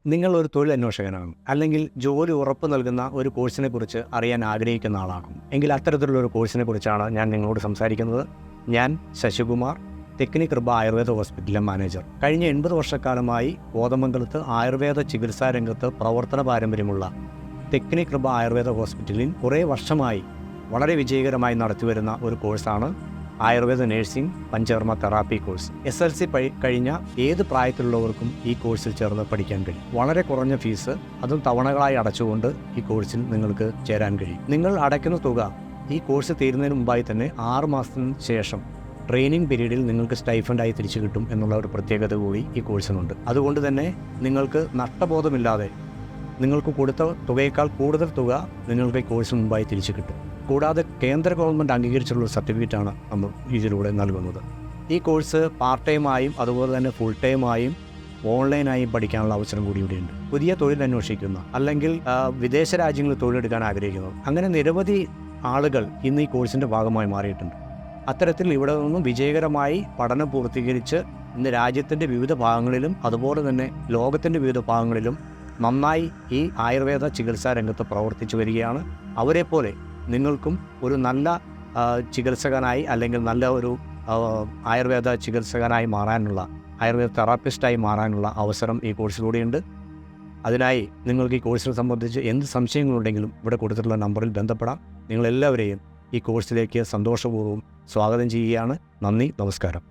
നിങ്ങൾ ഒരു തൊഴിൽ അന്വേഷകനാണ്, അല്ലെങ്കിൽ ജോലി ഉറപ്പ് നൽകുന്ന ഒരു കോഴ്സിനെ കുറിച്ച് അറിയാൻ ആഗ്രഹിക്കുന്ന ആളാണ് എങ്കിൽ അത്തരത്തിലുള്ള ഒരു കോഴ്സിനെ കുറിച്ചാണ് ഞാൻ നിങ്ങളോട് സംസാരിക്കുന്നത്. ഞാൻ ശശികുമാർ, തെക്കിനി കൃപ ആയുർവേദ ഹോസ്പിറ്റലിലെ മാനേജർ. കഴിഞ്ഞ 80 വർഷക്കാലമായി കോതമംഗലത്ത് ആയുർവേദ ചികിത്സാ രംഗത്ത് പ്രവർത്തന പാരമ്പര്യമുള്ള തെക്കിനി കൃപ ആയുർവേദ ഹോസ്പിറ്റലിൽ കുറേ വർഷമായി വളരെ വിജയകരമായി നടത്തിവരുന്ന ഒരു കോഴ്സാണ് Ayurveda nursing panchakarma therapy course. SLC കഴിഞ്ഞ ഏത് പ്രായത്തിലുള്ളവർക്കും ഈ കോഴ്സിൽ ചേർന്ന് പഠിക്കാൻ കഴിയും. വളരെ കുറഞ്ഞ ഫീസ്, അതും തവണകളായി അടച്ചുകൊണ്ട് ഈ കോഴ്സിൽ നിങ്ങൾക്ക് ചേരാൻ കഴിയും. നിങ്ങൾ അടയ്ക്കുന്ന തുക ഈ കോഴ്സ് തീരുന്നതിന് മുമ്പായി തന്നെ 6 മാസത്തിന് ശേഷം ട്രെയിനിങ് പീരീഡിൽ നിങ്ങൾക്ക് സ്റ്റൈഫൻഡായി തിരിച്ചു കിട്ടും എന്നുള്ള ഒരു പ്രത്യേകത കൂടി ഈ കോഴ്സിനുണ്ട്. അതുകൊണ്ട് തന്നെ നിങ്ങൾക്ക് നഷ്ടബോധമില്ലാതെ നിങ്ങൾക്ക് കൊടുത്ത തുകയേക്കാൾ കൂടുതൽ തുക നിങ്ങൾക്ക് ഈ കോഴ്സിന് മുമ്പായി തിരിച്ചു കിട്ടും. കൂടാതെ കേന്ദ്ര ഗവൺമെൻറ് അംഗീകരിച്ചിട്ടുള്ള സർട്ടിഫിക്കറ്റാണ് നമ്മൾ ഇതിലൂടെ നൽകുന്നത്. ഈ കോഴ്സ് പാർട്ട് ടൈമായും അതുപോലെ തന്നെ ഫുൾ ടൈമായും ഓൺലൈനായും പഠിക്കാനുള്ള അവസരം കൂടി ഇവിടെയുണ്ട്. പുതിയ തൊഴിൽ അന്വേഷിക്കുന്ന അല്ലെങ്കിൽ വിദേശ രാജ്യങ്ങളിൽ തൊഴിലെടുക്കാൻ ആഗ്രഹിക്കുന്നു, അങ്ങനെ നിരവധി ആളുകൾ ഇന്ന് ഈ കോഴ്സിൻ്റെ ഭാഗമായി മാറിയിട്ടുണ്ട്. അത്തരത്തിൽ ഇവിടെ നിന്നും വിജയകരമായി പഠനം പൂർത്തീകരിച്ച് ഇന്ന് രാജ്യത്തിൻ്റെ വിവിധ ഭാഗങ്ങളിലും അതുപോലെ തന്നെ ലോകത്തിൻ്റെ വിവിധ ഭാഗങ്ങളിലും നന്നായി ഈ ആയുർവേദ ചികിത്സാ രംഗത്ത് പ്രവർത്തിച്ചു വരികയാണ്. അവരെപ്പോലെ നിങ്ങൾക്കും ഒരു നല്ല ചികിത്സകനായി അല്ലെങ്കിൽ നല്ല ഒരു ആയുർവേദ ചികിത്സകനായി മാറാനുള്ള, ആയുർവേദ തെറാപ്പിസ്റ്റായി മാറാനുള്ള അവസരം ഈ കോഴ്സിലൂടെയുണ്ട്. അതിനായി നിങ്ങൾക്ക് ഈ കോഴ്സിനെ സംബന്ധിച്ച് എന്ത് സംശയങ്ങളുണ്ടെങ്കിലും ഇവിടെ കൊടുത്തിട്ടുള്ള നമ്പറിൽ ബന്ധപ്പെടാം. നിങ്ങളെല്ലാവരെയും ഈ കോഴ്സിലേക്ക് സന്തോഷപൂർവ്വം സ്വാഗതം ചെയ്യുകയാണ്. നന്ദി, നമസ്കാരം.